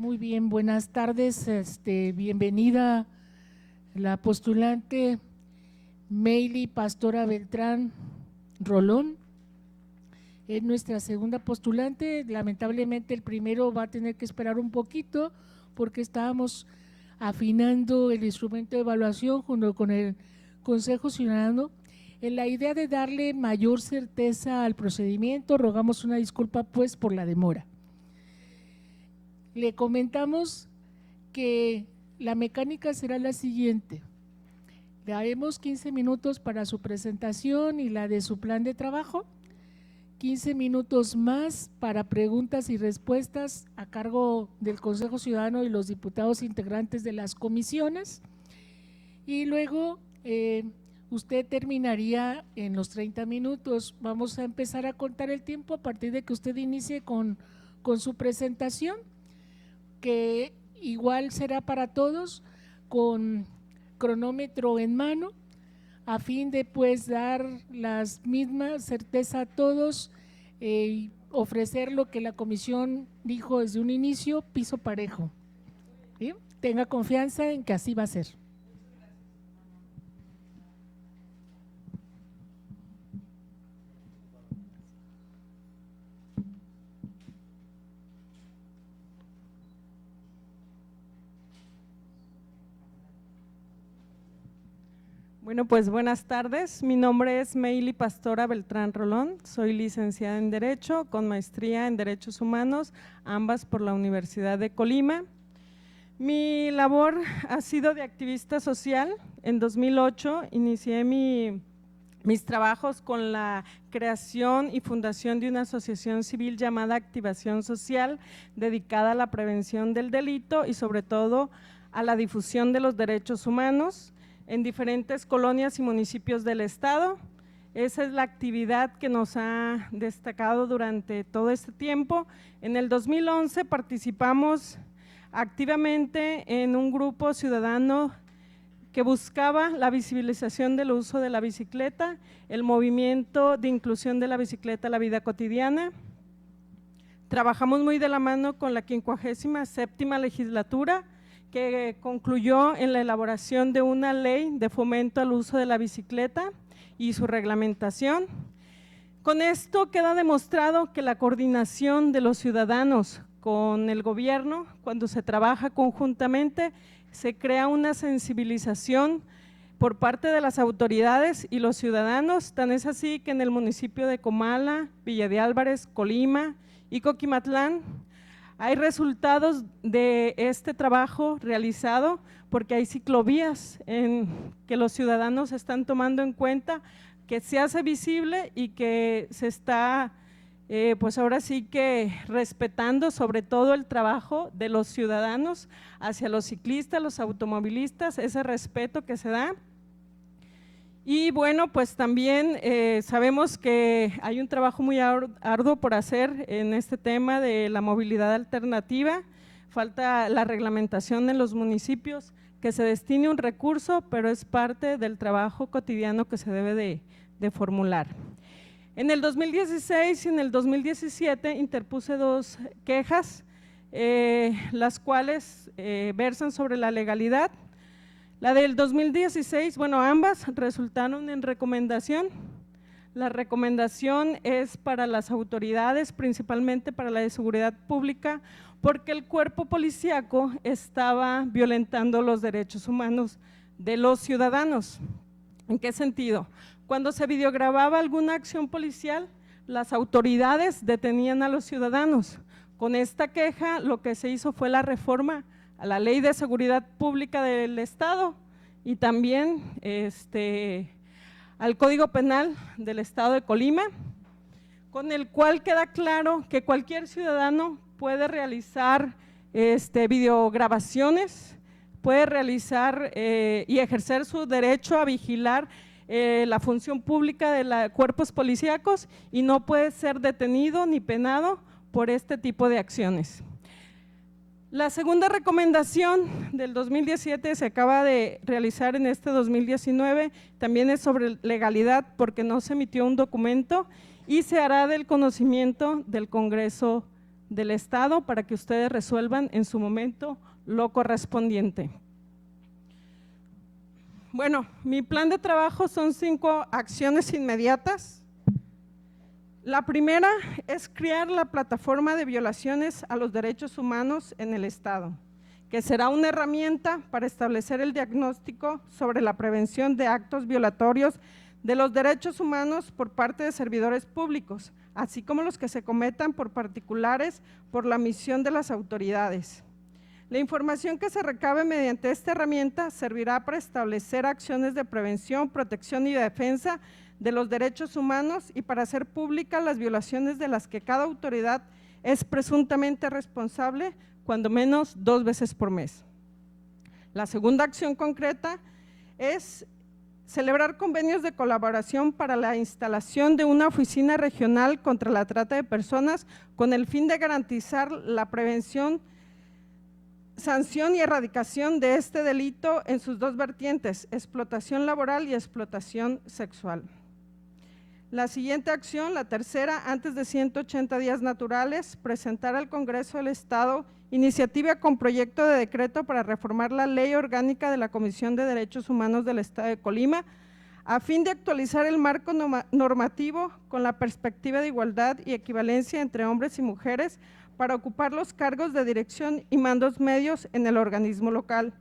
Muy bien, buenas tardes. Bienvenida la postulante Meili Pastora Beltrán Rolón. Es nuestra segunda postulante. Lamentablemente el primero va a tener que esperar un poquito porque estábamos afinando el instrumento de evaluación junto con el Consejo Ciudadano en la idea de darle mayor certeza al procedimiento. Rogamos una disculpa pues por la demora. Le comentamos que la mecánica será la siguiente: le daremos 15 minutos para su presentación y la de su plan de trabajo, 15 minutos más para preguntas y respuestas a cargo del Consejo Ciudadano y los diputados integrantes de las comisiones, y luego usted terminaría en los 30 minutos. Vamos a empezar a contar el tiempo a partir de que usted inicie con su presentación, que igual será para todos con cronómetro en mano, a fin de pues dar las mismas certeza a todos y ofrecer lo que la comisión dijo desde un inicio: piso parejo. ¿Sí? Tenga confianza en que así va a ser. Bueno, pues buenas tardes. Mi nombre es Meili Pastora Beltrán Rolón. Soy licenciada en Derecho con maestría en Derechos Humanos, ambas por la Universidad de Colima. Mi labor ha sido de activista social. En 2008 inicié mis trabajos con la creación y fundación de una asociación civil llamada Activación Social, dedicada a la prevención del delito y sobre todo a la difusión de los derechos humanos en diferentes colonias y municipios del estado. Esa es la actividad que nos ha destacado durante todo este tiempo. En el 2011 participamos activamente en un grupo ciudadano que buscaba la visibilización del uso de la bicicleta, el movimiento de inclusión de la bicicleta a la vida cotidiana. Trabajamos muy de la mano con la 57ª legislatura, que concluyó en la elaboración de una ley de fomento al uso de la bicicleta y su reglamentación. Con esto queda demostrado que la coordinación de los ciudadanos con el gobierno, cuando se trabaja conjuntamente, se crea una sensibilización por parte de las autoridades y los ciudadanos. Tan es así que en el municipio de Comala, Villa de Álvarez, Colima y Coquimatlán hay resultados de este trabajo realizado, porque hay ciclovías en que los ciudadanos están tomando en cuenta, que se hace visible y que se está pues ahora sí que respetando sobre todo el trabajo de los ciudadanos hacia los ciclistas, los automovilistas, ese respeto que se da. Y bueno, pues también sabemos que hay un trabajo muy arduo por hacer en este tema de la movilidad alternativa. Falta la reglamentación en los municipios, que se destine un recurso, pero es parte del trabajo cotidiano que se debe de formular. En el 2016 y en el 2017 interpuse 2 quejas, las cuales versan sobre la legalidad. La del 2016, bueno, ambas resultaron en recomendación. La recomendación es para las autoridades, principalmente para la de seguridad pública, porque el cuerpo policíaco estaba violentando los derechos humanos de los ciudadanos. ¿En qué sentido? Cuando se videogrababa alguna acción policial, las autoridades detenían a los ciudadanos. Con esta queja lo que se hizo fue la reforma a la Ley de Seguridad Pública del Estado y también al Código Penal del Estado de Colima, con el cual queda claro que cualquier ciudadano puede realizar videograbaciones, puede realizar y ejercer su derecho a vigilar la función pública de los cuerpos policíacos y no puede ser detenido ni penado por este tipo de acciones. La segunda recomendación del 2017 se acaba de realizar en este 2019, también es sobre legalidad porque no se emitió un documento y se hará del conocimiento del Congreso del Estado para que ustedes resuelvan en su momento lo correspondiente. Bueno, mi plan de trabajo son 5 acciones inmediatas. La primera es crear la plataforma de violaciones a los derechos humanos en el Estado, que será una herramienta para establecer el diagnóstico sobre la prevención de actos violatorios de los derechos humanos por parte de servidores públicos, así como los que se cometan por particulares por la misión de las autoridades. La información que se recabe mediante esta herramienta servirá para establecer acciones de prevención, protección y defensa de los derechos humanos y para hacer públicas las violaciones de las que cada autoridad es presuntamente responsable, cuando menos 2 veces por mes. La segunda acción concreta es celebrar convenios de colaboración para la instalación de una oficina regional contra la trata de personas con el fin de garantizar la prevención, sanción y erradicación de este delito en sus 2 vertientes, explotación laboral y explotación sexual. La siguiente acción, la tercera, antes de 180 días naturales, presentar al Congreso del Estado iniciativa con proyecto de decreto para reformar la Ley Orgánica de la Comisión de Derechos Humanos del Estado de Colima, a fin de actualizar el marco normativo con la perspectiva de igualdad y equivalencia entre hombres y mujeres para ocupar los cargos de dirección y mandos medios en el organismo local.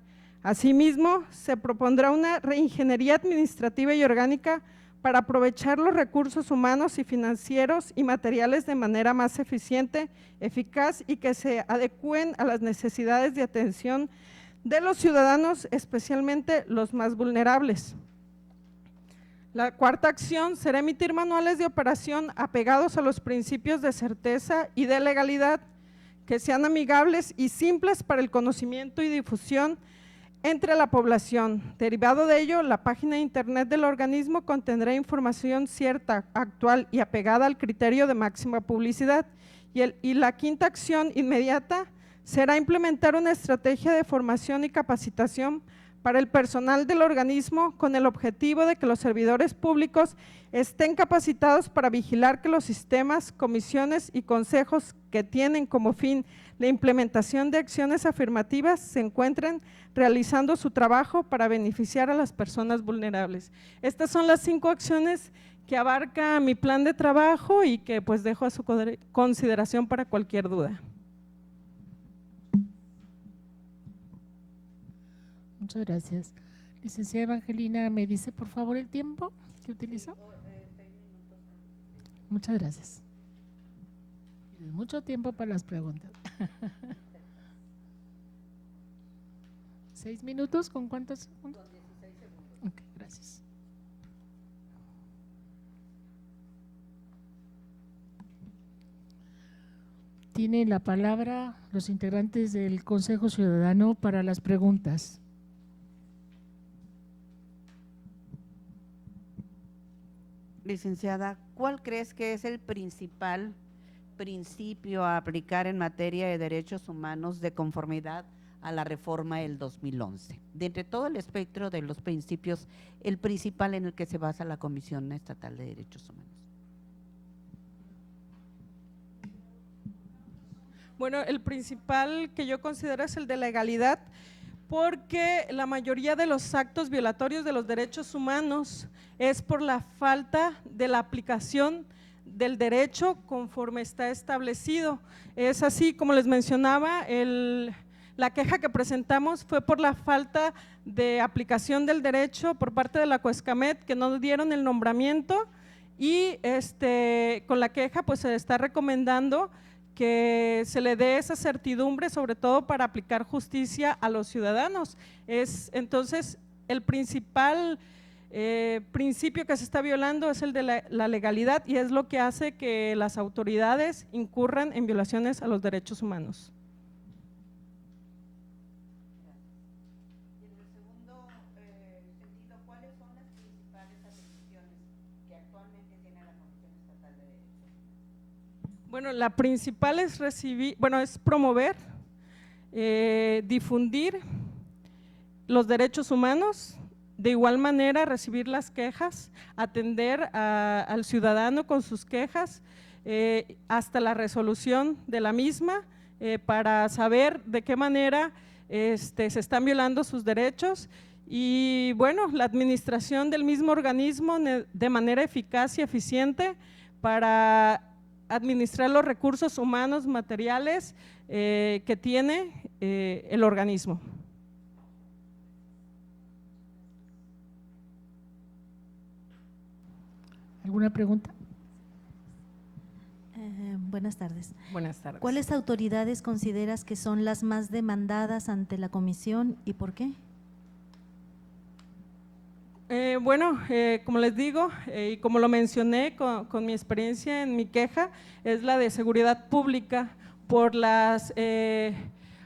Asimismo, se propondrá una reingeniería administrativa y orgánica para aprovechar los recursos humanos y financieros y materiales de manera más eficiente, eficaz y que se adecúen a las necesidades de atención de los ciudadanos, especialmente los más vulnerables. La cuarta acción será emitir manuales de operación apegados a los principios de certeza y de legalidad, que sean amigables y simples para el conocimiento y difusión entre la población. Derivado de ello, la página de internet del organismo contendrá información cierta, actual y apegada al criterio de máxima publicidad. Y la quinta acción inmediata será implementar una estrategia de formación y capacitación para el personal del organismo con el objetivo de que los servidores públicos estén capacitados para vigilar que los sistemas, comisiones y consejos que tienen como fin la implementación de acciones afirmativas se encuentren realizando su trabajo para beneficiar a las personas vulnerables. Estas son las 5 acciones que abarca mi plan de trabajo y que pues dejo a su consideración para cualquier duda. Muchas gracias. Licenciada Evangelina, ¿me dice por favor el tiempo que utilizó? Muchas gracias. Mucho tiempo para las preguntas. 6 minutos, ¿con cuántos segundos? Con 16 segundos. Ok, gracias. Tienen la palabra los integrantes del Consejo Ciudadano para las preguntas. Licenciada, ¿cuál crees que es el principal principio a aplicar en materia de derechos humanos de conformidad a la reforma del 2011? De entre todo el espectro de los principios, el principal en el que se basa la Comisión Estatal de Derechos Humanos. Bueno, el principal que yo considero es el de legalidad, porque la mayoría de los actos violatorios de los derechos humanos es por la falta de la aplicación del derecho conforme está establecido. Es así, como les mencionaba, la queja que presentamos fue por la falta de aplicación del derecho por parte de la Coescamet, que no dieron el nombramiento, y con la queja pues se está recomendando que se le dé esa certidumbre, sobre todo para aplicar justicia a los ciudadanos. Entonces, el principal principio que se está violando es el de la legalidad, y es lo que hace que las autoridades incurran en violaciones a los derechos humanos. Y en el segundo sentido, ¿cuáles son las principales atribuciones que actualmente tiene la Comisión Estatal de Derechos? Bueno, la principal es es promover, difundir los derechos humanos, de igual manera recibir las quejas, atender al ciudadano con sus quejas, hasta la resolución de la misma, para saber de qué manera se están violando sus derechos y bueno, la administración del mismo organismo de manera eficaz y eficiente para administrar los recursos humanos, materiales que tiene el organismo. ¿Alguna pregunta? Buenas tardes. Buenas tardes. ¿Cuáles autoridades consideras que son las más demandadas ante la comisión y por qué? Bueno, como les digo y como lo mencioné con mi experiencia en mi queja, es la de seguridad pública por las,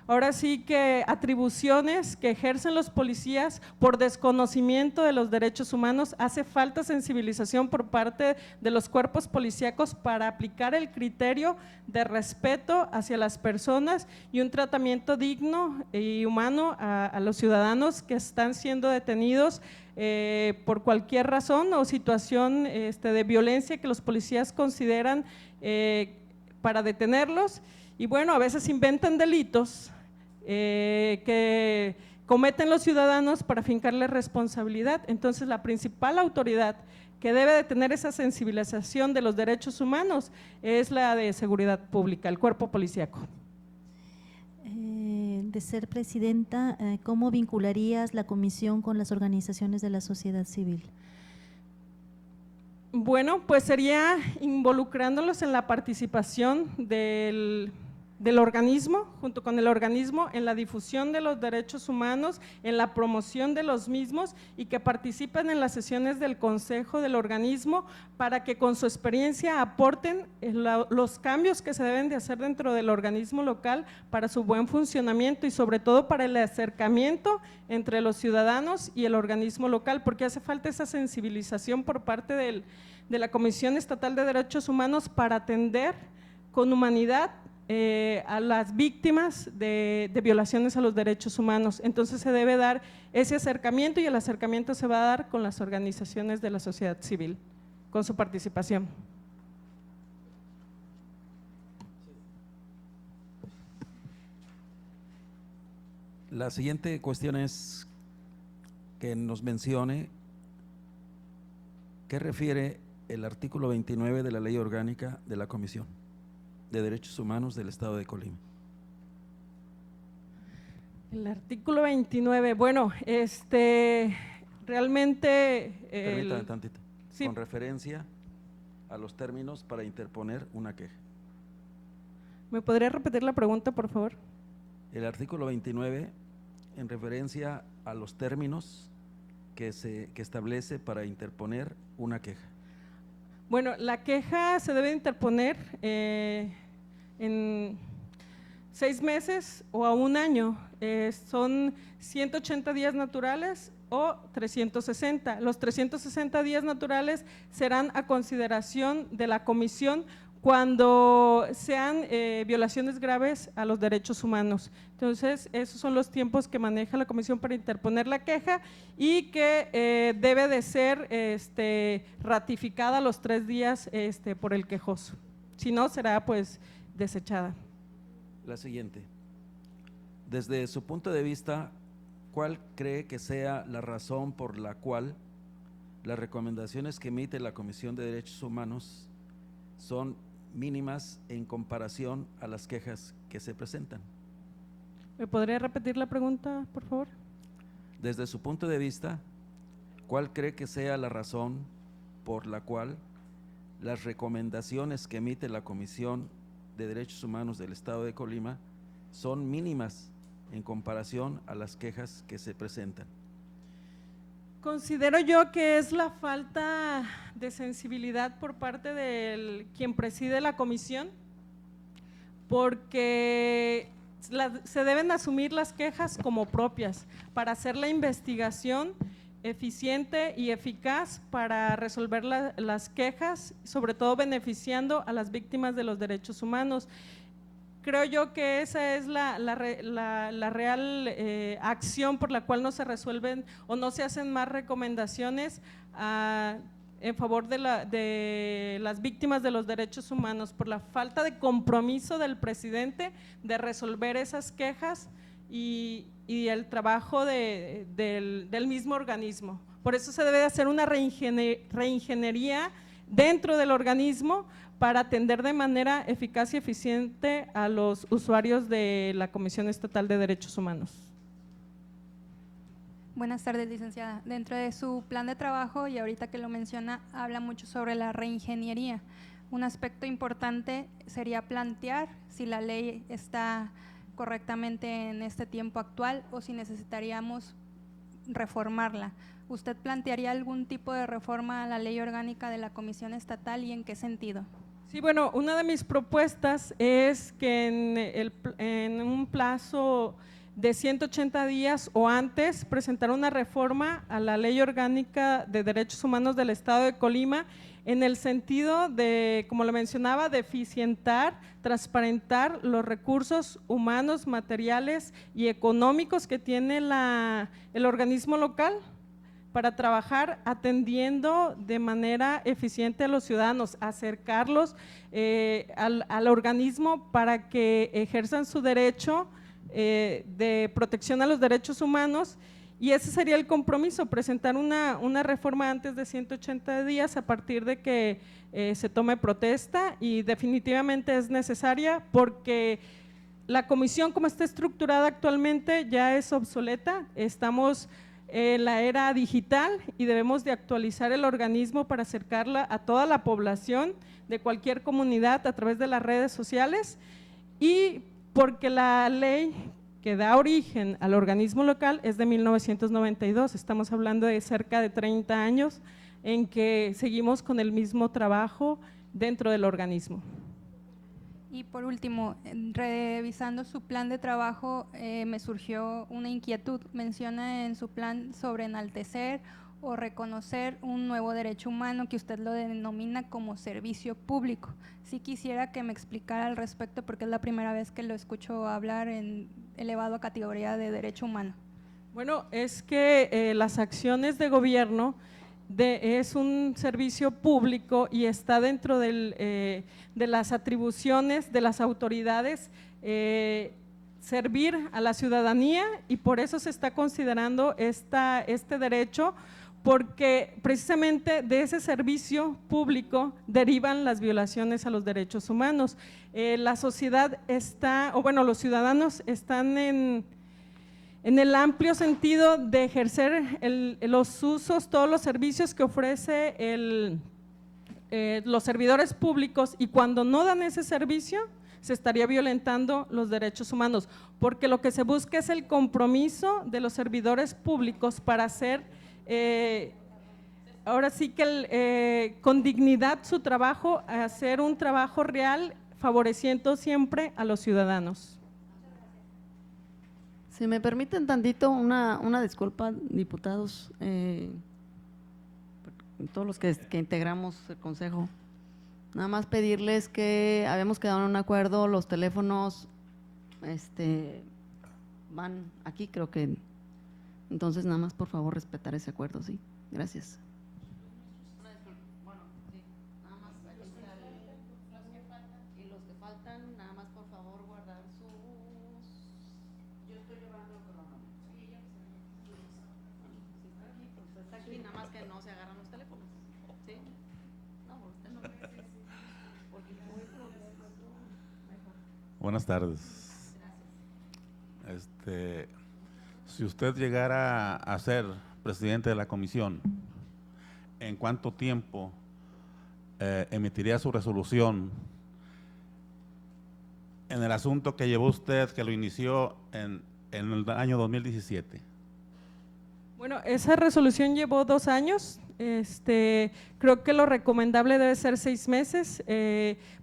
ahora sí que atribuciones que ejercen los policías por desconocimiento de los derechos humanos. Hace falta sensibilización por parte de los cuerpos policíacos para aplicar el criterio de respeto hacia las personas y un tratamiento digno y humano a los ciudadanos que están siendo detenidos por cualquier razón o situación de violencia que los policías consideran para detenerlos. Y bueno, a veces inventan delitos que cometen los ciudadanos para fincarle responsabilidad. Entonces, la principal autoridad que debe de tener esa sensibilización de los derechos humanos es la de seguridad pública, el cuerpo policíaco. De ser presidenta, ¿cómo vincularías la comisión con las organizaciones de la sociedad civil? Bueno, pues sería involucrándolos en la participación del organismo, junto con el organismo, en la difusión de los derechos humanos, en la promoción de los mismos y que participen en las sesiones del consejo del organismo para que con su experiencia aporten los cambios que se deben de hacer dentro del organismo local para su buen funcionamiento y sobre todo para el acercamiento entre los ciudadanos y el organismo local, porque hace falta esa sensibilización por parte de la Comisión Estatal de Derechos Humanos para atender con humanidad a las víctimas de violaciones a los derechos humanos. Entonces se debe dar ese acercamiento y el acercamiento se va a dar con las organizaciones de la sociedad civil, con su participación. La siguiente cuestión es que nos mencione qué refiere el artículo 29 de la Ley Orgánica de la Comisión de Derechos Humanos del Estado de Colima. El artículo 29, bueno, realmente… Permítame tantito. Sí. Con referencia a los términos para interponer una queja. ¿Me podría repetir la pregunta, por favor? El artículo 29, en referencia a los términos que establece para interponer una queja. Bueno, la queja se debe interponer en 6 meses o a 1 año, son 180 días naturales o 360. Los 360 días naturales serán a consideración de la comisión cuando sean violaciones graves a los derechos humanos. Entonces, esos son los tiempos que maneja la comisión para interponer la queja y que debe de ser ratificada a los 3 días por el quejoso. Si no, será pues desechada. La siguiente. Desde su punto de vista, ¿cuál cree que sea la razón por la cual las recomendaciones que emite la Comisión de Derechos Humanos son mínimas en comparación a las quejas que se presentan? ¿Me podría repetir la pregunta, por favor? Desde su punto de vista, ¿cuál cree que sea la razón por la cual las recomendaciones que emite la Comisión de Derechos Humanos del Estado de Colima son mínimas en comparación a las quejas que se presentan? Considero yo que es la falta de sensibilidad por parte de quien preside la comisión, porque se deben asumir las quejas como propias para hacer la investigación eficiente y eficaz para resolver las quejas, sobre todo beneficiando a las víctimas de los derechos humanos. Creo yo que esa es la real acción por la cual no se resuelven o no se hacen más recomendaciones en favor de las víctimas de los derechos humanos por la falta de compromiso del presidente de resolver esas quejas y el trabajo del mismo organismo. Por eso se debe de hacer una reingeniería dentro del organismo para atender de manera eficaz y eficiente a los usuarios de la Comisión Estatal de Derechos Humanos. Buenas tardes, licenciada. Dentro de su plan de trabajo, y ahorita que lo menciona, habla mucho sobre la reingeniería. Un aspecto importante sería plantear si la ley está correctamente en este tiempo actual o si necesitaríamos reformarla. ¿Usted plantearía algún tipo de reforma a la ley orgánica de la Comisión Estatal y en qué sentido? Sí, bueno, una de mis propuestas es que en un plazo de 180 días o antes presentar una reforma a la Ley Orgánica de Derechos Humanos del Estado de Colima en el sentido de, como lo mencionaba, de eficientar, transparentar los recursos humanos, materiales y económicos que tiene el organismo local para trabajar atendiendo de manera eficiente a los ciudadanos, acercarlos al organismo para que ejerzan su derecho de protección a los derechos humanos, y ese sería el compromiso, presentar una reforma antes de 180 días a partir de que se tome protesta, y definitivamente es necesaria porque la comisión como está estructurada actualmente ya es obsoleta. Estamos en la era digital y debemos de actualizar el organismo para acercarla a toda la población de cualquier comunidad a través de las redes sociales, y porque la ley que da origen al organismo local es de 1992, estamos hablando de cerca de 30 años en que seguimos con el mismo trabajo dentro del organismo. Y por último, revisando su plan de trabajo, me surgió una inquietud. Menciona en su plan sobre enaltecer o reconocer un nuevo derecho humano que usted lo denomina como servicio público. Sí quisiera que me explicara al respecto porque es la primera vez que lo escucho hablar en elevado a categoría de derecho humano. Bueno, es que las acciones de gobierno es un servicio público y está dentro de las atribuciones de las autoridades servir a la ciudadanía, y por eso se está considerando este derecho, porque precisamente de ese servicio público derivan las violaciones a los derechos humanos. La sociedad está, o bueno, los ciudadanos están en el amplio sentido de ejercer los usos, todos los servicios que ofrece los servidores públicos, y cuando no dan ese servicio se estaría violentando los derechos humanos, porque lo que se busca es el compromiso de los servidores públicos para hacer ahora sí que con dignidad su trabajo, hacer un trabajo real favoreciendo siempre a los ciudadanos. Si me permiten tantito, una disculpa, diputados, todos los que integramos el consejo, nada más pedirles que habíamos quedado en un acuerdo, los teléfonos van aquí, creo que, entonces nada más por favor respetar ese acuerdo, sí, gracias. Bueno, sí, nada más y los que faltan, nada más por favor guardar sus… Yo estoy llevando el cronómetro. Sí, ya si está aquí, pues está aquí, nada más que no se agarran los teléfonos. ¿Sí? No, usted no. Porque muy mejor. Buenas tardes. Si usted llegara a ser presidente de la comisión, ¿en cuánto tiempo emitiría su resolución en el asunto que llevó usted, que lo inició en el año 2017? Bueno, esa resolución llevó 2 años, creo que lo recomendable debe ser 6 meses,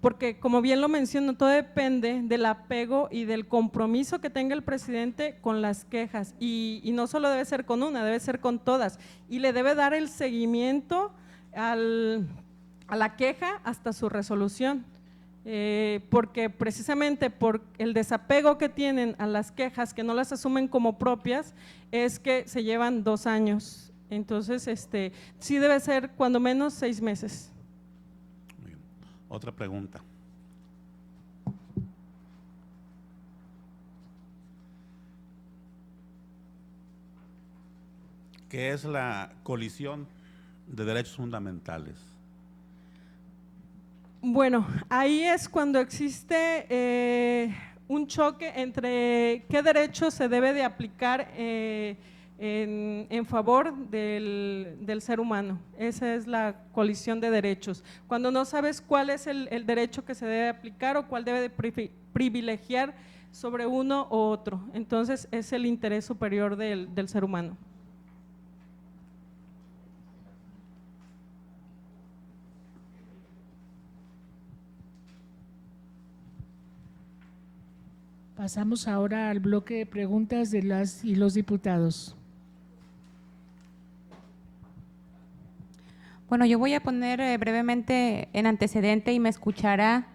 porque como bien lo menciono, todo depende del apego y del compromiso que tenga el presidente con las quejas, y no solo debe ser con una, debe ser con todas, y le debe dar el seguimiento a la queja hasta su resolución. Porque precisamente por el desapego que tienen a las quejas, que no las asumen como propias, es que se llevan 2 años Entonces, sí debe ser cuando menos 6 meses. Muy bien. Otra pregunta. ¿Qué es la colisión de derechos fundamentales? Bueno, ahí es cuando existe un choque entre qué derecho se debe de aplicar en favor del ser humano. Esa es la colisión de derechos. Cuando no sabes cuál es el derecho que se debe aplicar o cuál debe de privilegiar sobre uno u otro. Entonces, es el interés superior del ser humano. Pasamos ahora al bloque de preguntas de las y los diputados. Bueno, yo voy a poner brevemente en antecedente y me escuchará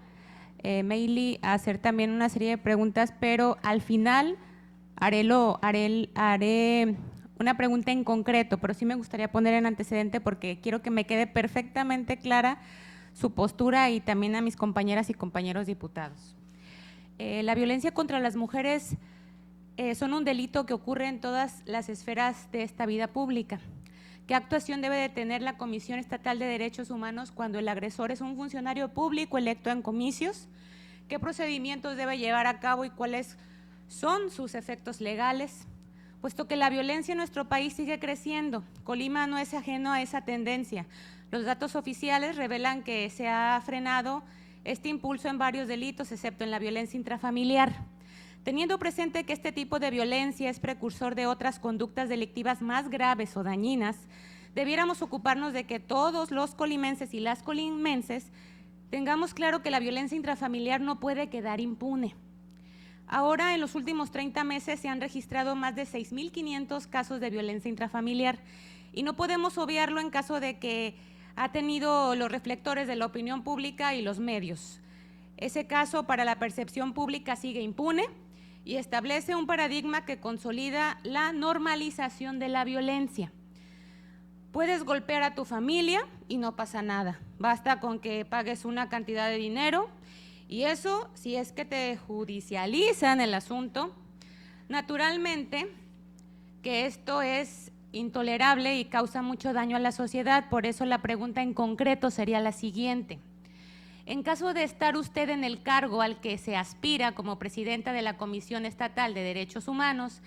Meili a hacer también una serie de preguntas, pero al final haré una pregunta en concreto, pero sí me gustaría poner en antecedente porque quiero que me quede perfectamente clara su postura y también a mis compañeras y compañeros diputados. La violencia contra las mujeres son un delito que ocurre en todas las esferas de esta vida pública. ¿Qué actuación debe de tener la Comisión Estatal de Derechos Humanos cuando el agresor es un funcionario público electo en comicios? ¿Qué procedimientos debe llevar a cabo y cuáles son sus efectos legales? Puesto que la violencia en nuestro país sigue creciendo, Colima no es ajeno a esa tendencia. Los datos oficiales revelan que se ha frenado este impulso en varios delitos, excepto en la violencia intrafamiliar. Teniendo presente que este tipo de violencia es precursor de otras conductas delictivas más graves o dañinas, debiéramos ocuparnos de que todos los colimenses y las colimenses tengamos claro que la violencia intrafamiliar no puede quedar impune. Ahora, en los últimos 30 meses se han registrado más de 6.500 casos de violencia intrafamiliar y no podemos obviarlo en caso de que ha tenido los reflectores de la opinión pública y los medios. Ese caso para la percepción pública sigue impune y establece un paradigma que consolida la normalización de la violencia. Puedes golpear a tu familia y no pasa nada, basta con que pagues una cantidad de dinero y eso, si es que te judicializan el asunto, naturalmente que esto es intolerable y causa mucho daño a la sociedad. Por eso la pregunta en concreto sería la siguiente. En caso de estar usted en el cargo al que se aspira como presidenta de la Comisión Estatal de Derechos Humanos,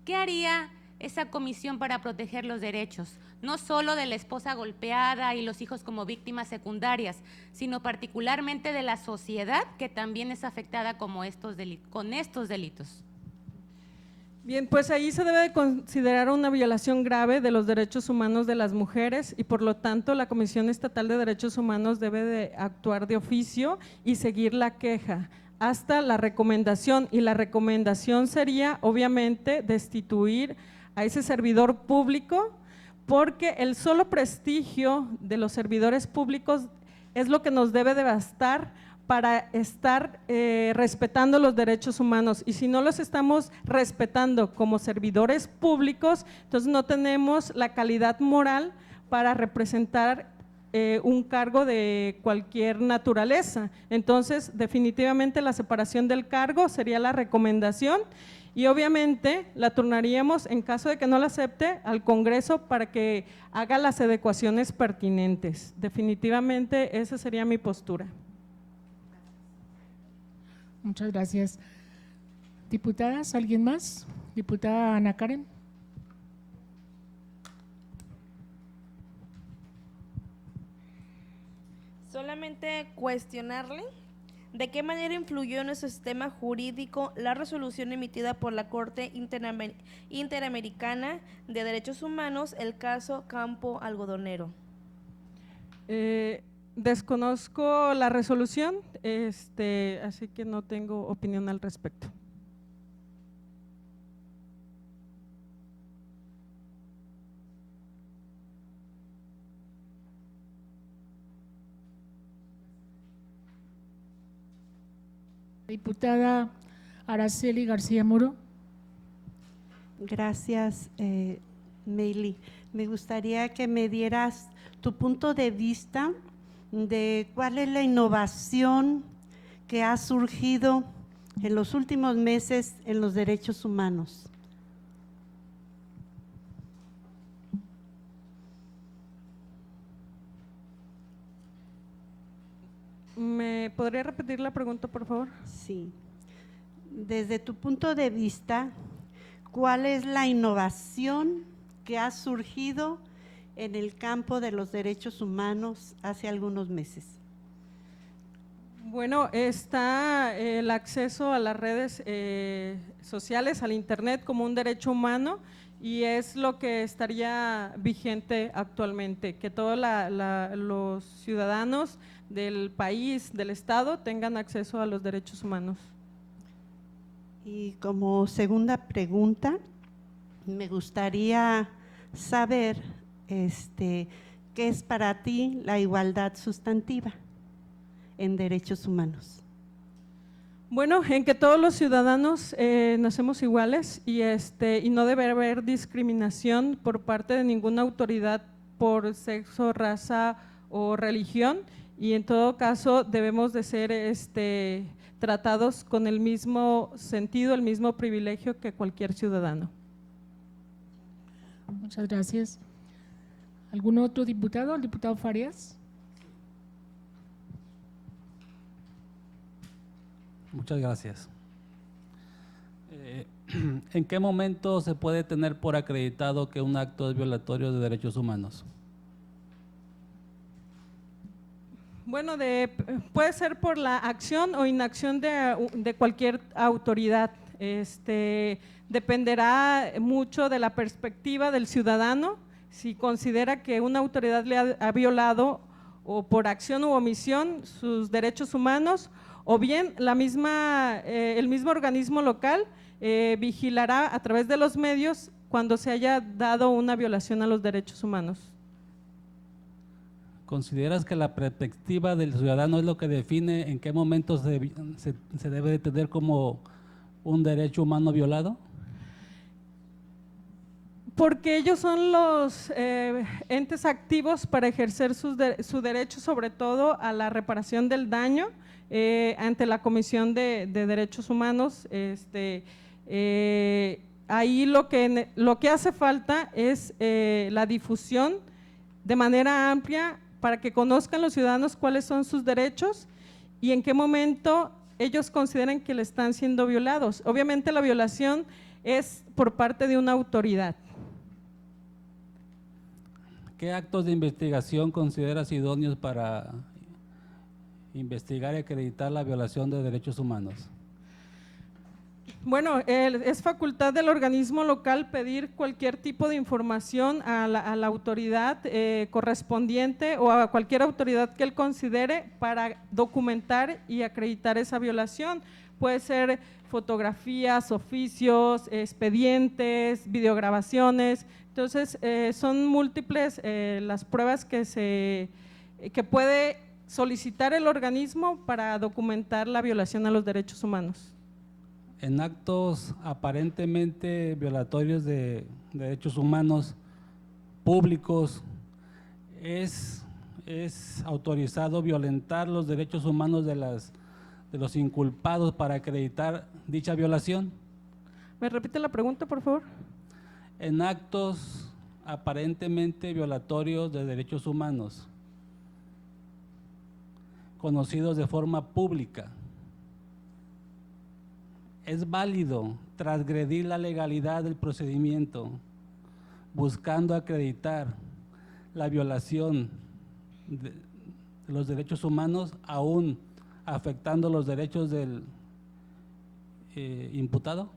¿qué haría esa comisión para proteger los derechos, no solo de la esposa golpeada y los hijos como víctimas secundarias, sino particularmente de la sociedad que también es afectada con estos delitos? Bien, pues ahí se debe de considerar una violación grave de los derechos humanos de las mujeres y por lo tanto la Comisión Estatal de Derechos Humanos debe de actuar de oficio y seguir la queja hasta la recomendación, y la recomendación sería obviamente destituir a ese servidor público, porque el solo prestigio de los servidores públicos es lo que nos debe de bastar para estar respetando los derechos humanos, y si no los estamos respetando como servidores públicos, entonces no tenemos la calidad moral para representar un cargo de cualquier naturaleza. Entonces, definitivamente la separación del cargo sería la recomendación y obviamente la turnaríamos, en caso de que no la acepte, al Congreso para que haga las adecuaciones pertinentes. Definitivamente esa sería mi postura. Muchas gracias. Diputadas, ¿alguien más? Diputada Ana Karen. Solamente cuestionarle de qué manera influyó en nuestro sistema jurídico la resolución emitida por la Corte Interamericana de Derechos Humanos, el caso Campo Algodonero. Desconozco la resolución, así que no tengo opinión al respecto. Diputada Araceli García Muro. Gracias, Meili, me gustaría que me dieras tu punto de vista de cuál es la innovación que ha surgido en los últimos meses en los derechos humanos. ¿Me podría repetir la pregunta, por favor? Sí. Desde tu punto de vista, ¿cuál es la innovación que ha surgido en el campo de los derechos humanos hace algunos meses? Bueno, está el acceso a las redes sociales, al internet como un derecho humano, y es lo que estaría vigente actualmente, que todos los ciudadanos del país, del estado, tengan acceso a los derechos humanos. Y como segunda pregunta, me gustaría saber qué es para ti la igualdad sustantiva en derechos humanos. Bueno, en que todos los ciudadanos nacemos iguales y no debe haber discriminación por parte de ninguna autoridad por sexo, raza o religión, y en todo caso debemos de ser tratados con el mismo sentido, el mismo privilegio que cualquier ciudadano. Muchas gracias. ¿Algún otro diputado? ¿El diputado Farías? Muchas gracias. ¿En qué momento se puede tener por acreditado que un acto es violatorio de derechos humanos? Bueno, puede ser por la acción o inacción de cualquier autoridad. Dependerá mucho de la perspectiva del ciudadano, si considera que una autoridad le ha violado o por acción u omisión sus derechos humanos, o bien el mismo organismo local vigilará a través de los medios cuando se haya dado una violación a los derechos humanos. ¿Consideras que la perspectiva del ciudadano es lo que define en qué momento se debe de tener como un derecho humano violado? Porque ellos son los entes activos para ejercer su derecho, sobre todo a la reparación del daño ante la Comisión de Derechos Humanos. Ahí lo que hace falta es la difusión de manera amplia para que conozcan los ciudadanos cuáles son sus derechos y en qué momento ellos consideran que le están siendo violados. Obviamente la violación es por parte de una autoridad. ¿Qué actos de investigación consideras idóneos para investigar y acreditar la violación de derechos humanos? Bueno, es facultad del organismo local pedir cualquier tipo de información a la autoridad correspondiente o a cualquier autoridad que él considere para documentar y acreditar esa violación. Puede ser fotografías, oficios, expedientes, videograbaciones. Entonces, son múltiples las pruebas que puede solicitar el organismo para documentar la violación a los derechos humanos. En actos aparentemente violatorios de derechos humanos públicos, ¿es autorizado violentar los derechos humanos de los inculpados para acreditar dicha violación? ¿Me repite la pregunta, por favor? En actos aparentemente violatorios de derechos humanos, conocidos de forma pública, ¿es válido transgredir la legalidad del procedimiento buscando acreditar la violación de los derechos humanos, aún afectando los derechos del imputado?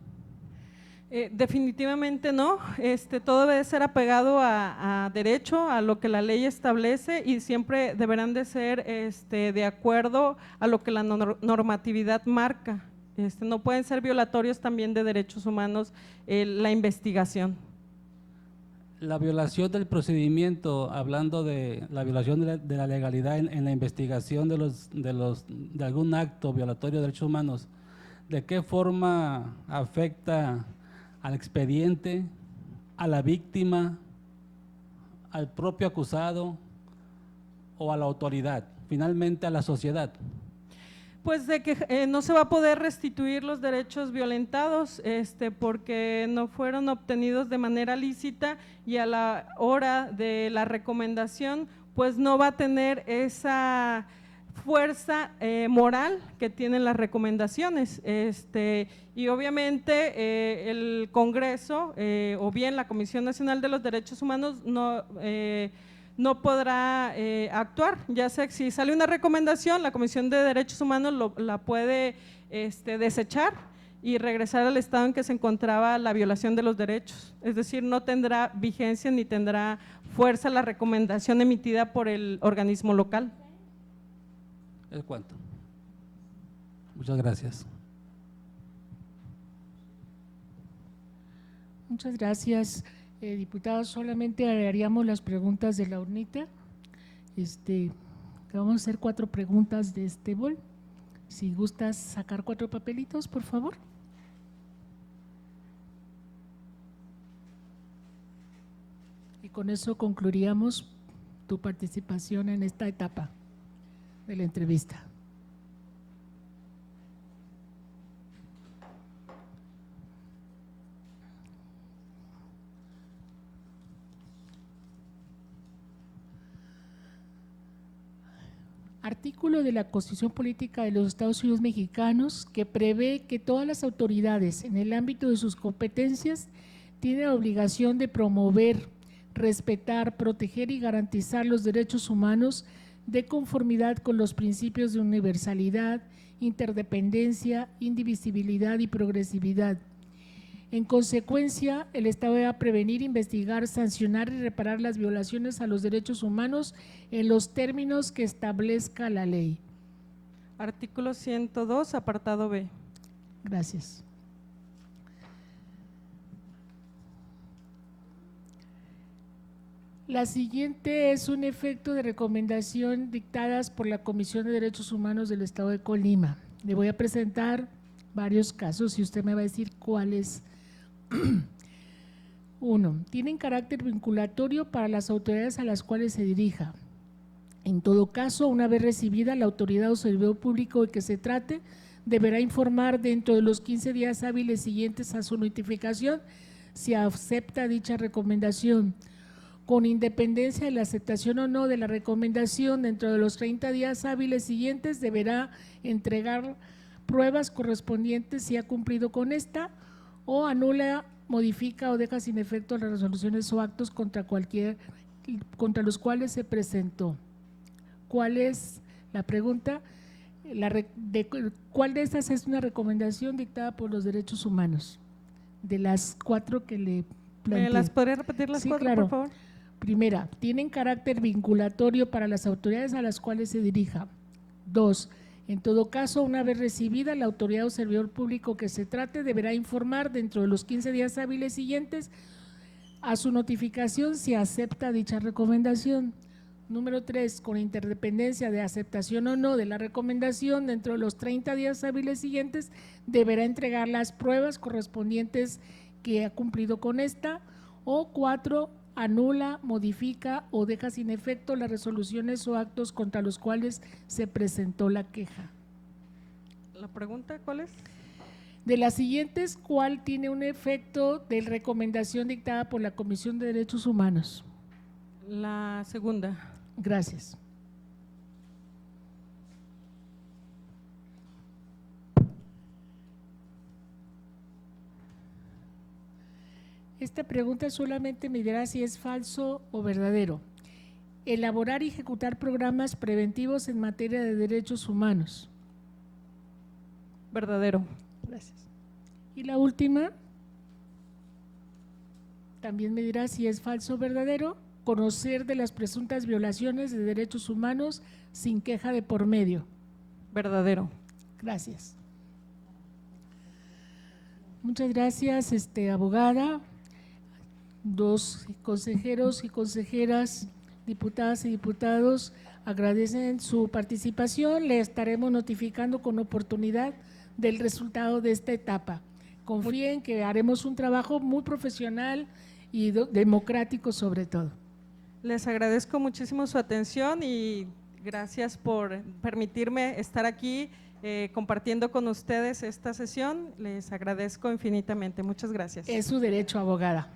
Definitivamente no, todo debe ser apegado a derecho, a lo que la ley establece y siempre deberán de ser de acuerdo a lo que la normatividad marca. No pueden ser violatorios también de derechos humanos la investigación. La violación del procedimiento, hablando de la violación de la legalidad en la investigación de algún acto violatorio de derechos humanos, ¿de qué forma afecta al expediente a la víctima, al propio acusado o a la autoridad, finalmente a la sociedad? Pues de que no se va a poder restituir los derechos violentados porque no fueron obtenidos de manera lícita, y a la hora de la recomendación pues no va a tener esa fuerza moral que tienen las recomendaciones. Y obviamente el Congreso o bien la Comisión Nacional de los Derechos Humanos no podrá actuar, ya sea si sale una recomendación, la Comisión de Derechos Humanos la puede desechar y regresar al estado en que se encontraba la violación de los derechos. Es decir, no tendrá vigencia ni tendrá fuerza la recomendación emitida por el organismo local. ¿Es cuánto? Muchas gracias. Muchas gracias, diputados. Solamente haríamos las preguntas de la urnita. Vamos a hacer 4 preguntas de este bol. Si gustas sacar 4 papelitos, por favor. Y con eso concluiríamos tu participación en esta etapa de la entrevista. Artículo de la Constitución Política de los Estados Unidos Mexicanos que prevé que todas las autoridades en el ámbito de sus competencias tienen la obligación de promover, respetar, proteger y garantizar los derechos humanos de conformidad con los principios de universalidad, interdependencia, indivisibilidad y progresividad. En consecuencia, el Estado debe prevenir, investigar, sancionar y reparar las violaciones a los derechos humanos en los términos que establezca la ley. Artículo 102, apartado B. Gracias. La siguiente es un efecto de recomendación dictadas por la Comisión de Derechos Humanos del Estado de Colima. Le voy a presentar varios casos y usted me va a decir cuáles. 1. Tienen carácter vinculatorio para las autoridades a las cuales se dirija. En todo caso, una vez recibida, la autoridad o servidor público de que se trate deberá informar dentro de los 15 días hábiles siguientes a su notificación si acepta dicha recomendación. Con independencia de la aceptación o no de la recomendación, dentro de los 30 días hábiles siguientes deberá entregar pruebas correspondientes si ha cumplido con esta, o anula, modifica o deja sin efecto las resoluciones o actos contra los cuales se presentó. ¿Cuál es la pregunta? ¿Cuál de estas es una recomendación dictada por los derechos humanos? De las 4 que le planteé. ¿Me las podría repetir las 4, claro. por favor? Primera, tienen carácter vinculatorio para las autoridades a las cuales se dirija. 2. En todo caso, una vez recibida, la autoridad o servidor público que se trate deberá informar dentro de los 15 días hábiles siguientes a su notificación si acepta dicha recomendación. Número 3, con interdependencia de aceptación o no de la recomendación, dentro de los 30 días hábiles siguientes deberá entregar las pruebas correspondientes que ha cumplido con esta. O 4, anula, modifica o deja sin efecto las resoluciones o actos contra los cuales se presentó la queja. ¿La pregunta cuál es? De las siguientes, ¿cuál tiene un efecto de recomendación dictada por la Comisión de Derechos Humanos? La segunda. Gracias. Esta pregunta solamente me dirá si es falso o verdadero. Elaborar y ejecutar programas preventivos en materia de derechos humanos. Verdadero. Gracias. Y la última, también me dirá si es falso o verdadero. Conocer de las presuntas violaciones de derechos humanos sin queja de por medio. Verdadero. Gracias. Muchas gracias, abogada. 2 consejeros y consejeras, diputadas y diputados, agradecen su participación. Le estaremos notificando con oportunidad del resultado de esta etapa. Confíen que haremos un trabajo muy profesional y democrático sobre todo. Les agradezco muchísimo su atención y gracias por permitirme estar aquí compartiendo con ustedes esta sesión. Les agradezco infinitamente. Muchas gracias. Es su derecho, abogada.